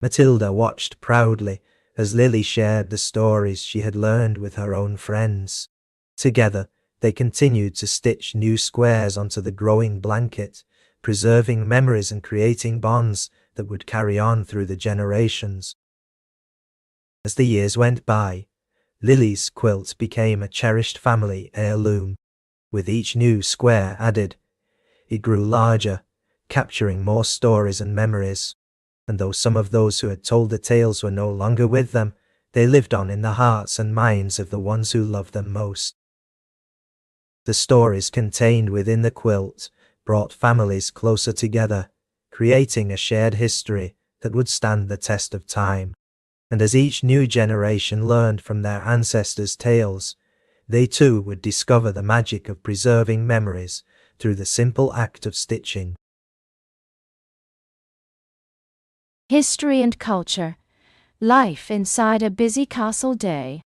Matilda watched proudly as Lily shared the stories she had learned with her own friends. Together, they continued to stitch new squares onto the growing blanket, preserving memories and creating bonds that would carry on through the generations. As the years went by, Lily's quilt became a cherished family heirloom. With each new square added, it grew larger, capturing more stories and memories. And though some of those who had told the tales were no longer with them, they lived on in the hearts and minds of the ones who loved them most. The stories contained within the quilt brought families closer together, creating a shared history that would stand the test of time. And as each new generation learned from their ancestors' tales, they too would discover the magic of preserving memories through the simple act of stitching. History and culture. Life inside a busy castle day.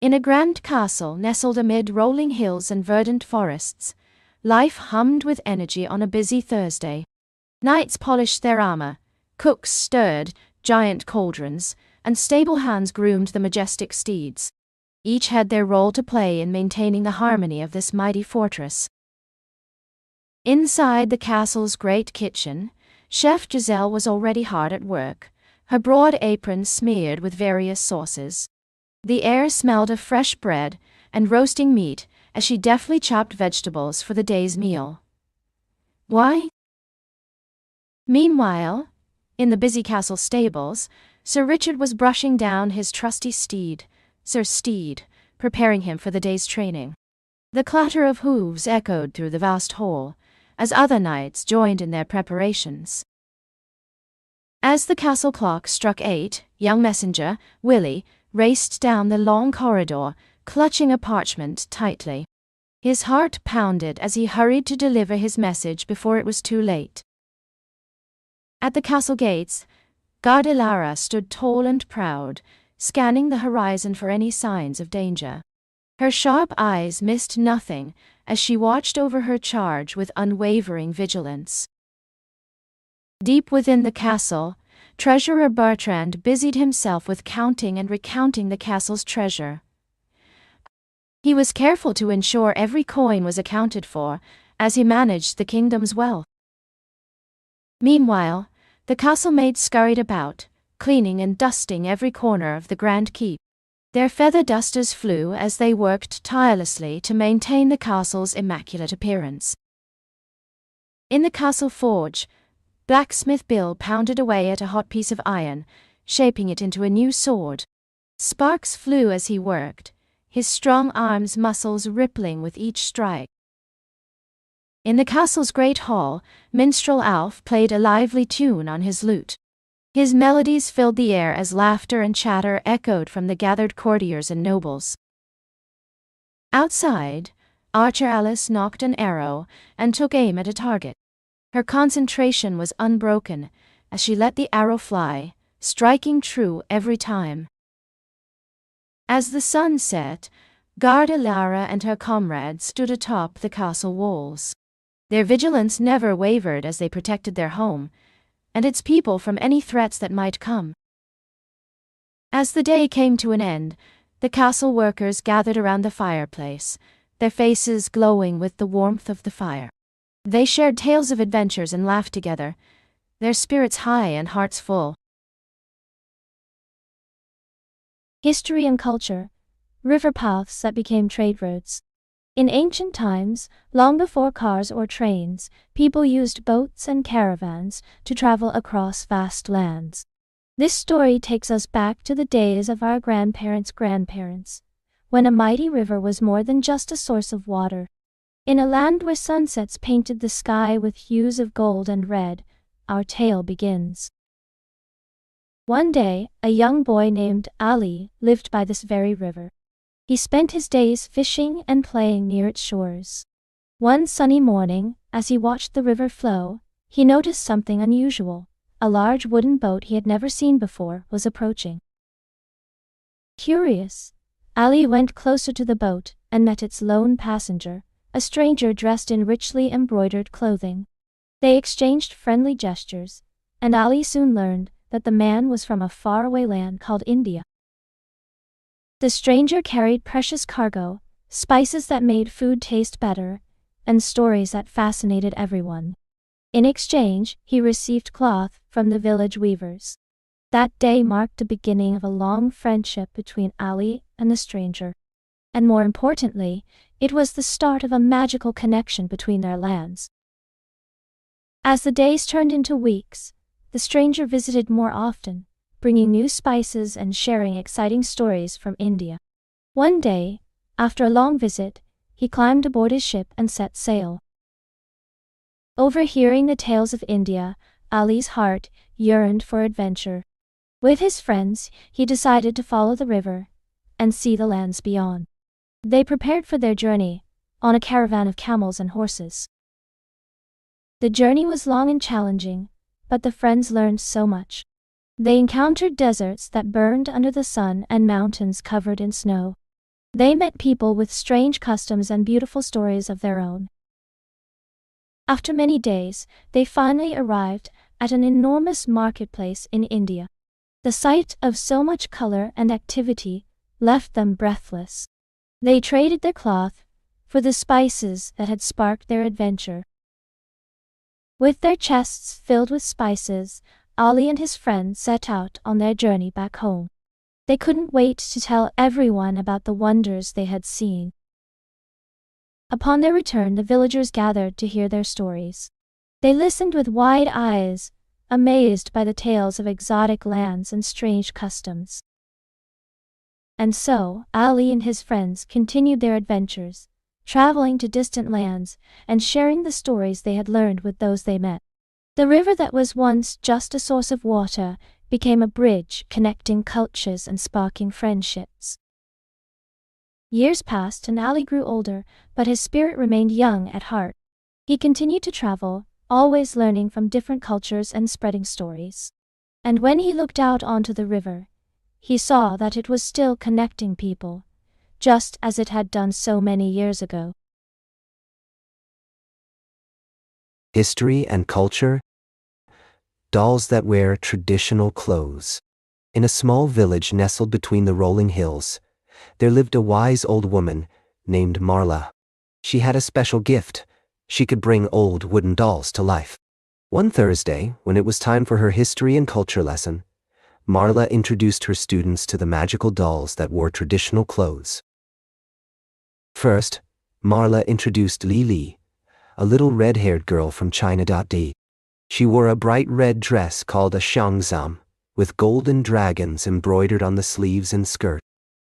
In a grand castle nestled amid rolling hills and verdant forests, life hummed with energy on a busy Thursday. Knights polished their armor, cooks stirred giant cauldrons, and stable hands groomed the majestic steeds. Each had their role to play in maintaining the harmony of this mighty fortress. Inside the castle's great kitchen, Chef Giselle was already hard at work, her broad apron smeared with various sauces. The air smelled of fresh bread and roasting meat as she deftly chopped vegetables for the day's meal. Why? Meanwhile, in the busy castle stables, Sir Richard was brushing down his trusty steed, Sir Steed, preparing him for the day's training. The clatter of hooves echoed through the vast hall, as other knights joined in their preparations. As the castle clock struck 8, young messenger, Willie, raced down the long corridor, clutching a parchment tightly. His heart pounded as he hurried to deliver his message before it was too late. At the castle gates, Gardelara stood tall and proud, scanning the horizon for any signs of danger. Her sharp eyes missed nothing as she watched over her charge with unwavering vigilance. Deep within the castle, Treasurer Bertrand busied himself with counting and recounting the castle's treasure. He was careful to ensure every coin was accounted for, as he managed the kingdom's wealth. Meanwhile, the castle maids scurried about, cleaning and dusting every corner of the grand keep. Their feather dusters flew as they worked tirelessly to maintain the castle's immaculate appearance. In the castle forge, Blacksmith Bill pounded away at a hot piece of iron, shaping it into a new sword. Sparks flew as he worked, his strong arms' muscles rippling with each strike. In the castle's great hall, Minstrel Alf played a lively tune on his lute. His melodies filled the air as laughter and chatter echoed from the gathered courtiers and nobles. Outside, Archer Alice nocked an arrow and took aim at a target. Her concentration was unbroken as she let the arrow fly, striking true every time. As the sun set, Gardelara and her comrades stood atop the castle walls. Their vigilance never wavered as they protected their home and its people from any threats that might come. As the day came to an end, the castle workers gathered around the fireplace, their faces glowing with the warmth of the fire. They shared tales of adventures and laughed together, their spirits high and hearts full. History and culture. River paths that became trade roads. In ancient times, long before cars or trains, people used boats and caravans to travel across vast lands. This story takes us back to the days of our grandparents' grandparents, when a mighty river was more than just a source of water. In a land where sunsets painted the sky with hues of gold and red, our tale begins. One day, a young boy named Ali lived by this very river. He spent his days fishing and playing near its shores. One sunny morning, as he watched the river flow, he noticed something unusual. A large wooden boat he had never seen before was approaching. Curious, Ali went closer to the boat and met its lone passenger, a stranger dressed in richly embroidered clothing. They exchanged friendly gestures, and Ali soon learned that the man was from a faraway land called India. The stranger carried precious cargo, spices that made food taste better, and stories that fascinated everyone. In exchange, he received cloth from the village weavers. That day marked the beginning of a long friendship between Ali and the stranger. And more importantly, it was the start of a magical connection between their lands. As the days turned into weeks, the stranger visited more often, bringing new spices and sharing exciting stories from India. One day, after a long visit, he climbed aboard his ship and set sail. Overhearing the tales of India, Ali's heart yearned for adventure. With his friends, he decided to follow the river and see the lands beyond. They prepared for their journey, on a caravan of camels and horses. The journey was long and challenging, but the friends learned so much. They encountered deserts that burned under the sun and mountains covered in snow. They met people with strange customs and beautiful stories of their own. After many days, they finally arrived at an enormous marketplace in India. The sight of so much color and activity left them breathless. They traded their cloth for the spices that had sparked their adventure. With their chests filled with spices, Ali and his friends set out on their journey back home. They couldn't wait to tell everyone about the wonders they had seen. Upon their return, the villagers gathered to hear their stories. They listened with wide eyes, amazed by the tales of exotic lands and strange customs. And so, Ali and his friends continued their adventures, traveling to distant lands and sharing the stories they had learned with those they met. The river that was once just a source of water became a bridge connecting cultures and sparking friendships. Years passed and Ali grew older, but his spirit remained young at heart. He continued to travel, always learning from different cultures and spreading stories. And when he looked out onto the river, he saw that it was still connecting people, just as it had done so many years ago. History and culture. Dolls that wear traditional clothes. In a small village nestled between the rolling hills, there lived a wise old woman named Marla. She had a special gift. She could bring old wooden dolls to life. One Thursday, when it was time for her history and culture lesson, Marla introduced her students to the magical dolls that wore traditional clothes. First, Marla introduced Li, a little red-haired girl from China. She wore a bright red dress called a xiangzam, with golden dragons embroidered on the sleeves and skirt.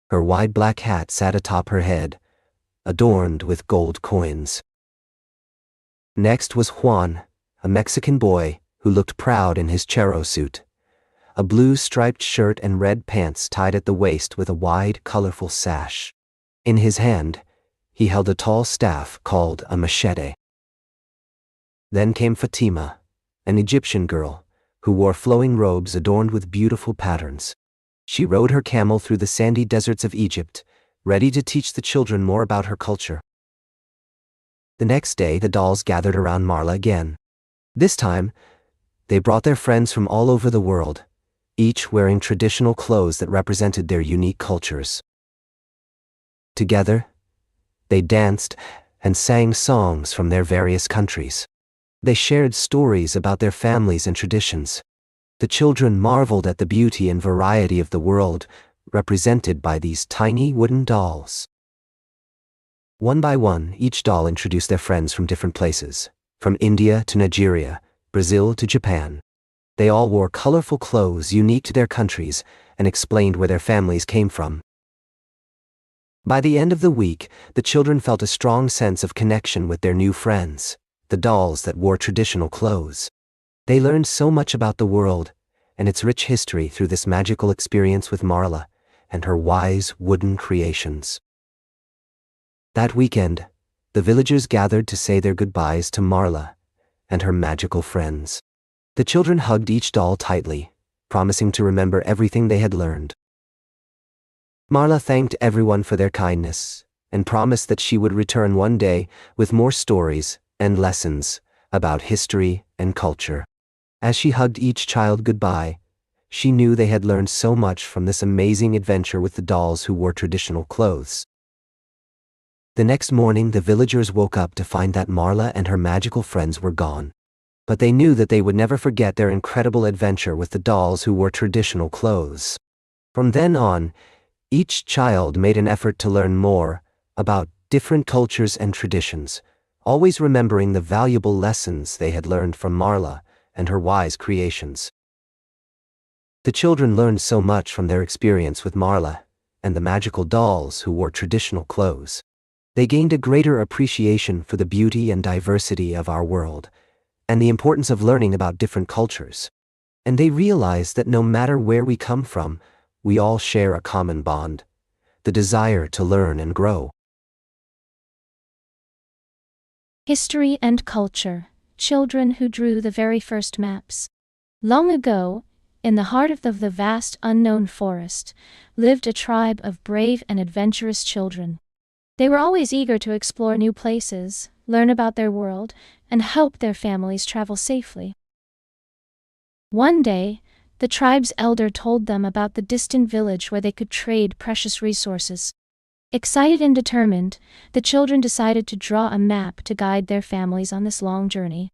Her wide black hat sat atop her head, adorned with gold coins. Next was Juan, a Mexican boy who looked proud in his charro suit, a blue striped shirt and red pants tied at the waist with a wide, colorful sash. In his hand, he held a tall staff called a machete. Then came Fatima, an Egyptian girl who wore flowing robes adorned with beautiful patterns. She rode her camel through the sandy deserts of Egypt, ready to teach the children more about her culture. The next day, the dolls gathered around Marla again. This time, they brought their friends from all over the world, each wearing traditional clothes that represented their unique cultures. Together, they danced and sang songs from their various countries. They shared stories about their families and traditions. The children marveled at the beauty and variety of the world represented by these tiny wooden dolls. One by one, each doll introduced their friends from different places, from India to Nigeria, Brazil to Japan. They all wore colorful clothes unique to their countries and explained where their families came from. By the end of the week, the children felt a strong sense of connection with their new friends, the dolls that wore traditional clothes. They learned so much about the world and its rich history through this magical experience with Marla and her wise wooden creations. That weekend, the villagers gathered to say their goodbyes to Marla and her magical friends. The children hugged each doll tightly, promising to remember everything they had learned. Marla thanked everyone for their kindness and promised that she would return one day with more stories and lessons about history and culture. As she hugged each child goodbye, she knew they had learned so much from this amazing adventure with the dolls who wore traditional clothes. The next morning, the villagers woke up to find that Marla and her magical friends were gone. but they knew that they would never forget their incredible adventure with the dolls who wore traditional clothes. From then on, each child made an effort to learn more about different cultures and traditions, always remembering the valuable lessons they had learned from Marla and her wise creations. The children learned so much from their experience with Marla and the magical dolls who wore traditional clothes. They gained a greater appreciation for the beauty and diversity of our world, and the importance of learning about different cultures. And they realized that no matter where we come from, we all share a common bond, the desire to learn and grow. History and culture. Children who drew the very first maps. Long ago, in the heart of the vast unknown forest, lived a tribe of brave and adventurous children. They were always eager to explore new places, learn about their world, and help their families travel safely. One day, the tribe's elder told them about the distant village where they could trade precious resources. Excited and determined, the children decided to draw a map to guide their families on this long journey.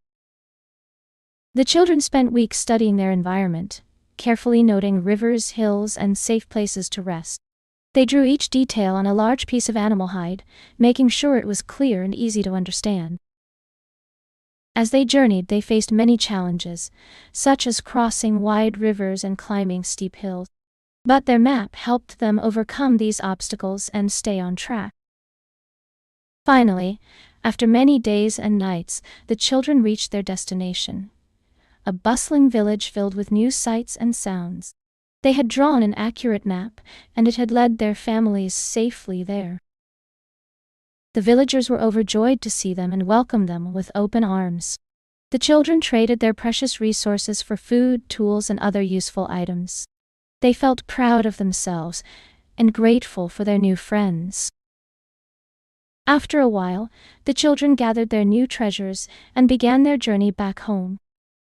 The children spent weeks studying their environment, carefully noting rivers, hills, and safe places to rest. They drew each detail on a large piece of animal hide, making sure it was clear and easy to understand. As they journeyed, they faced many challenges, such as crossing wide rivers and climbing steep hills. But their map helped them overcome these obstacles and stay on track. Finally, after many days and nights, the children reached their destination, a bustling village filled with new sights and sounds. They had drawn an accurate map, and it had led their families safely there. The villagers were overjoyed to see them and welcomed them with open arms. The children traded their precious resources for food, tools, and other useful items. They felt proud of themselves and grateful for their new friends. After a while, the children gathered their new treasures and began their journey back home.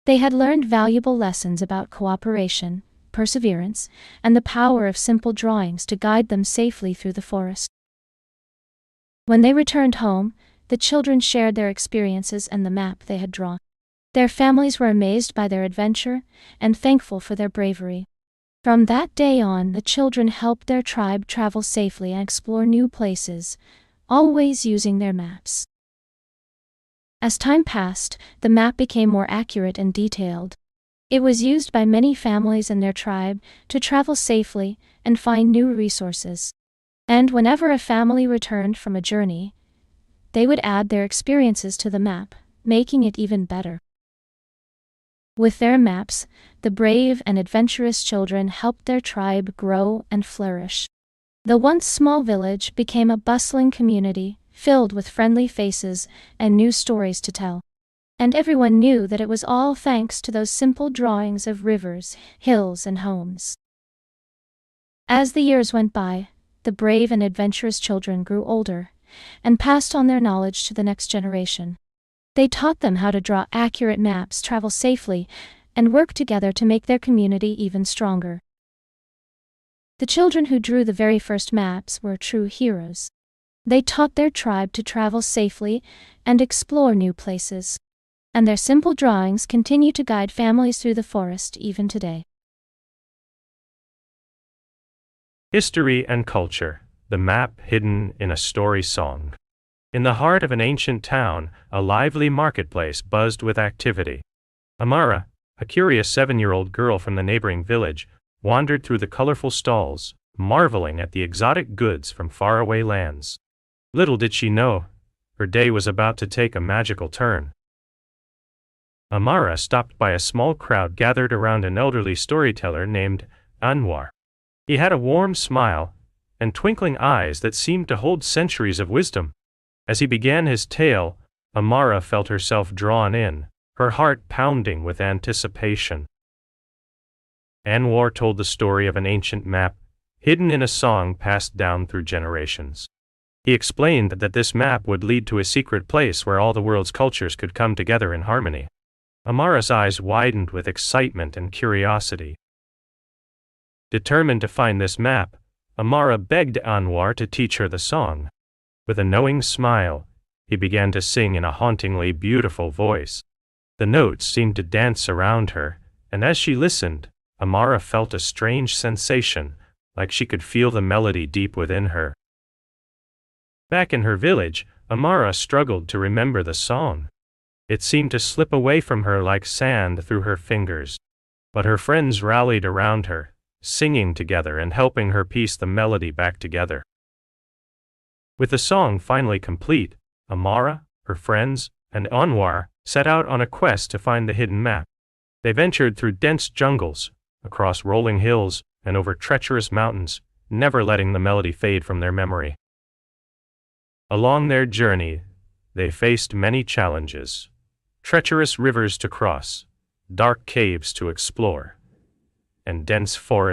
They had learned valuable lessons about cooperation, perseverance, and the power of simple drawings to guide them safely through the forest. When they returned home, the children shared their experiences and the map they had drawn. Their families were amazed by their adventure and thankful for their bravery. From that day on, the children helped their tribe travel safely and explore new places, always using their maps. As time passed, the map became more accurate and detailed. It was used by many families in their tribe to travel safely and find new resources. And whenever a family returned from a journey, they would add their experiences to the map, making it even better. With their maps, the brave and adventurous children helped their tribe grow and flourish. The once small village became a bustling community, filled with friendly faces and new stories to tell. And everyone knew that it was all thanks to those simple drawings of rivers, hills, and homes. As the years went by, the brave and adventurous children grew older and passed on their knowledge to the next generation. They taught them how to draw accurate maps, travel safely, and work together to make their community even stronger. The children who drew the very first maps were true heroes. They taught their tribe to travel safely and explore new places. And their simple drawings continue to guide families through the forest even today. History and culture. The map hidden in a story song. In the heart of an ancient town, a lively marketplace buzzed with activity. Amara, a curious 7-year-old girl from the neighboring village, wandered through the colorful stalls, marveling at the exotic goods from faraway lands. Little did she know, her day was about to take a magical turn. Amara stopped by a small crowd gathered around an elderly storyteller named Anwar. He had a warm smile and twinkling eyes that seemed to hold centuries of wisdom. As he began his tale, Amara felt herself drawn in, her heart pounding with anticipation. Anwar told the story of an ancient map, hidden in a song passed down through generations. He explained that this map would lead to a secret place where all the world's cultures could come together in harmony. Amara's eyes widened with excitement and curiosity. Determined to find this map, Amara begged Anwar to teach her the song. With a knowing smile, he began to sing in a hauntingly beautiful voice. The notes seemed to dance around her, and as she listened, Amara felt a strange sensation, like she could feel the melody deep within her. Back in her village, Amara struggled to remember the song. It seemed to slip away from her like sand through her fingers. But her friends rallied around her, singing together and helping her piece the melody back together. With the song finally complete, Amara, her friends, and Anwar set out on a quest to find the hidden map. They ventured through dense jungles, across rolling hills, and over treacherous mountains, never letting the melody fade from their memory. Along their journey, they faced many challenges: treacherous rivers to cross, dark caves to explore, and dense forests